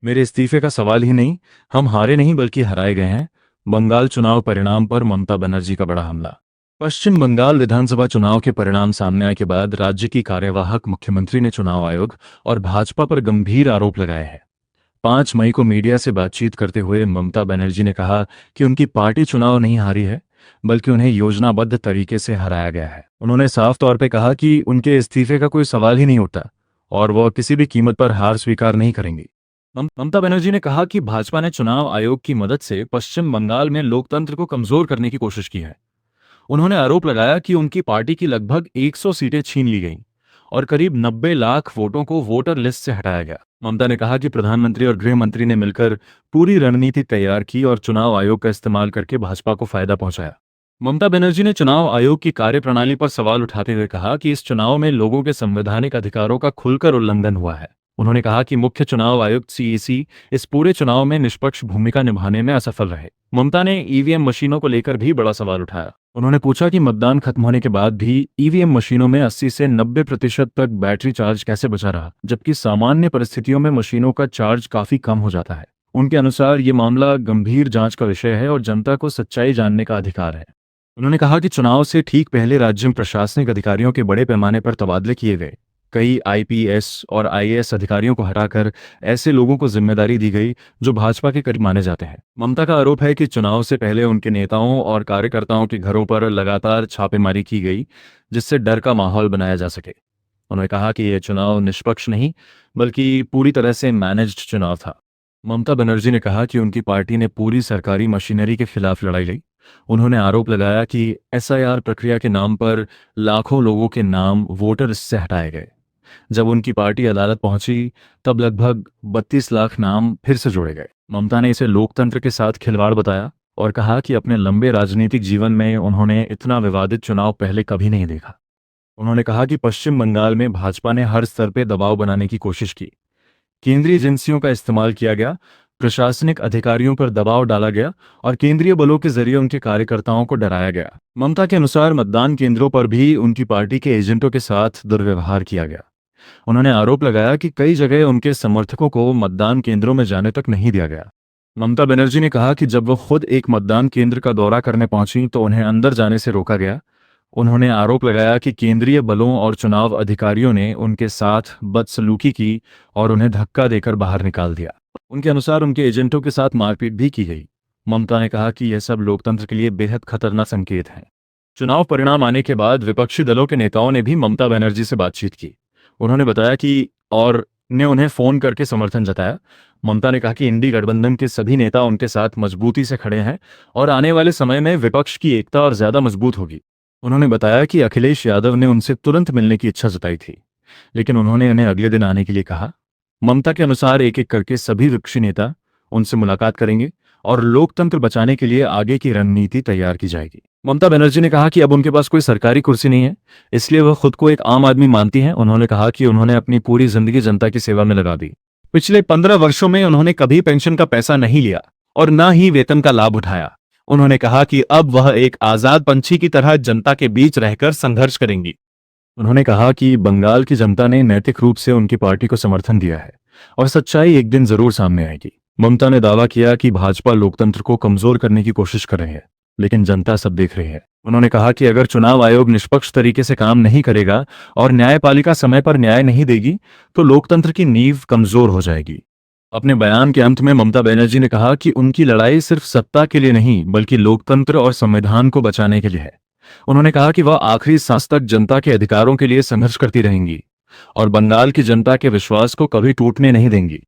मेरे इस्तीफे का सवाल ही नहीं। हम हारे नहीं बल्कि हराए गए हैं। बंगाल चुनाव परिणाम पर ममता बनर्जी का बड़ा हमला। पश्चिम बंगाल विधानसभा चुनाव के परिणाम सामने आने के बाद राज्य की कार्यवाहक मुख्यमंत्री ने चुनाव आयोग और भाजपा पर गंभीर आरोप लगाए हैं। 5 मई को मीडिया से बातचीत करते हुए ममता बनर्जी ने कहा कि उनकी पार्टी चुनाव नहीं हारी है, बल्कि उन्हें योजनाबद्ध तरीके से हराया गया है। उन्होंने साफ तौर पर कहा कि उनके इस्तीफे का कोई सवाल ही नहीं उठता और वह किसी भी कीमत पर हार स्वीकार नहीं करेंगी। ममता बनर्जी ने कहा कि भाजपा ने चुनाव आयोग की मदद से पश्चिम बंगाल में लोकतंत्र को कमजोर करने की कोशिश की है। उन्होंने आरोप लगाया कि उनकी पार्टी की लगभग 100 सीटें छीन ली गईं और करीब 90 लाख वोटों को वोटर लिस्ट से हटाया गया। ममता ने कहा कि प्रधानमंत्री और गृह मंत्री ने मिलकर पूरी रणनीति तैयार की और चुनाव आयोग का इस्तेमाल करके भाजपा को फायदा पहुंचाया। ममता बनर्जी ने चुनाव आयोग की कार्यप्रणाली पर सवाल उठाते हुए कहा कि इस चुनाव में लोगों के संवैधानिक अधिकारों का खुलकर उल्लंघन हुआ है। उन्होंने कहा कि मुख्य चुनाव आयुक्त सीईसी इस पूरे चुनाव में निष्पक्ष भूमिका निभाने में असफल रहे। ममता ने ईवीएम मशीनों को लेकर भी बड़ा सवाल उठाया। उन्होंने पूछा कि मतदान खत्म होने के बाद भी ईवीएम मशीनों में 80 से 90% तक बैटरी चार्ज कैसे बचा रहा, जबकि सामान्य परिस्थितियों में मशीनों का चार्ज काफी कम हो जाता है। उनके अनुसार ये मामला गंभीर जांच का विषय है और जनता को सच्चाई जानने का अधिकार है। उन्होंने कहा कि चुनाव से ठीक पहले राज्य में प्रशासनिक अधिकारियों के बड़े पैमाने पर तबादले किए गए। कई आईपीएस और आईएएस अधिकारियों को हटाकर ऐसे लोगों को जिम्मेदारी दी गई जो भाजपा के करीब माने जाते हैं। ममता का आरोप है कि चुनाव से पहले उनके नेताओं और कार्यकर्ताओं के घरों पर लगातार छापेमारी की गई, जिससे डर का माहौल बनाया जा सके। उन्होंने कहा कि यह चुनाव निष्पक्ष नहीं बल्कि पूरी तरह से मैनेज्ड चुनाव था। ममता बनर्जी ने कहा कि उनकी पार्टी ने पूरी सरकारी मशीनरी के खिलाफ लड़ाई लड़ी। उन्होंने आरोप लगाया कि एसआईआर प्रक्रिया के नाम पर लाखों लोगों के नाम वोटर लिस्ट से हटाए गए। जब उनकी पार्टी अदालत पहुंची तब लगभग 32 लाख नाम फिर से जोड़े गए। ममता ने इसे लोकतंत्र के साथ खिलवाड़ बताया और कहा कि अपने लंबे राजनीतिक जीवन में उन्होंने इतना विवादित चुनाव पहले कभी नहीं देखा। उन्होंने कहा कि पश्चिम बंगाल में भाजपा ने हर स्तर पर दबाव बनाने की कोशिश की। केंद्रीय एजेंसियों का इस्तेमाल किया गया, प्रशासनिक अधिकारियों पर दबाव डाला गया और केंद्रीय बलों के जरिए उनके कार्यकर्ताओं को डराया गया। ममता के अनुसार मतदान केंद्रों पर भी उनकी पार्टी के एजेंटों के साथ दुर्व्यवहार किया गया। उन्होंने आरोप लगाया कि कई जगह उनके समर्थकों को मतदान केंद्रों में जाने तक नहीं दिया गया। ममता बनर्जी ने कहा कि जब वो खुद एक मतदान केंद्र का दौरा करने पहुंची तो उन्हें अंदर जाने से रोका गया। उन्होंने आरोप लगाया कि केंद्रीय बलों और चुनाव अधिकारियों ने उनके साथ बदसलूकी की और उन्हें धक्का देकर बाहर निकाल दिया। उनके अनुसार उनके एजेंटों के साथ मारपीट भी की गई। ममता ने कहा कि यह सब लोकतंत्र के लिए बेहद खतरनाक संकेत है। चुनाव परिणाम आने के बाद विपक्षी दलों के नेताओं ने भी ममता बनर्जी से बातचीत की। उन्होंने बताया कि उन्हें फोन करके समर्थन जताया। ममता ने कहा कि इंडी गठबंधन के सभी नेता उनके साथ मजबूती से खड़े हैं और आने वाले समय में विपक्ष की एकता और ज्यादा मजबूत होगी। उन्होंने बताया कि अखिलेश यादव ने उनसे तुरंत मिलने की इच्छा जताई थी, लेकिन उन्होंने उन्हें अगले दिन आने के लिए कहा। ममता के अनुसार एक एक करके सभी विपक्षी नेता उनसे मुलाकात करेंगे और लोकतंत्र बचाने के लिए आगे की रणनीति तैयार की जाएगी। ममता बनर्जी ने कहा कि अब उनके पास कोई सरकारी कुर्सी नहीं है, इसलिए वह खुद को एक आम आदमी मानती हैं। उन्होंने कहा कि उन्होंने अपनी पूरी जिंदगी जनता की सेवा में लगा दी। पिछले 15 वर्षों में उन्होंने कभी पेंशन का पैसा नहीं लिया और न ही वेतन का लाभ उठाया। उन्होंने कहा कि अब वह एक आजाद पंछी की तरह जनता के बीच रहकर संघर्ष करेंगी। उन्होंने कहा कि बंगाल की जनता ने नैतिक रूप से उनकी पार्टी को समर्थन दिया है और सच्चाई एक दिन जरूर सामने आएगी। ममता ने दावा किया कि भाजपा लोकतंत्र को कमजोर करने की कोशिश कर रही है, लेकिन जनता सब देख रही है। उन्होंने कहा कि अगर चुनाव आयोग निष्पक्ष तरीके से काम नहीं करेगा और न्यायपालिका समय पर न्याय नहीं देगी तो लोकतंत्र की नींव कमजोर हो जाएगी। अपने बयान के अंत में ममता बनर्जी ने कहा कि उनकी लड़ाई सिर्फ सत्ता के लिए नहीं बल्कि लोकतंत्र और संविधान को बचाने के लिए है। उन्होंने कहा कि वह आखिरी सांस तक जनता के अधिकारों के लिए संघर्ष करती रहेंगी और बंगाल की जनता के विश्वास को कभी टूटने नहीं देंगी।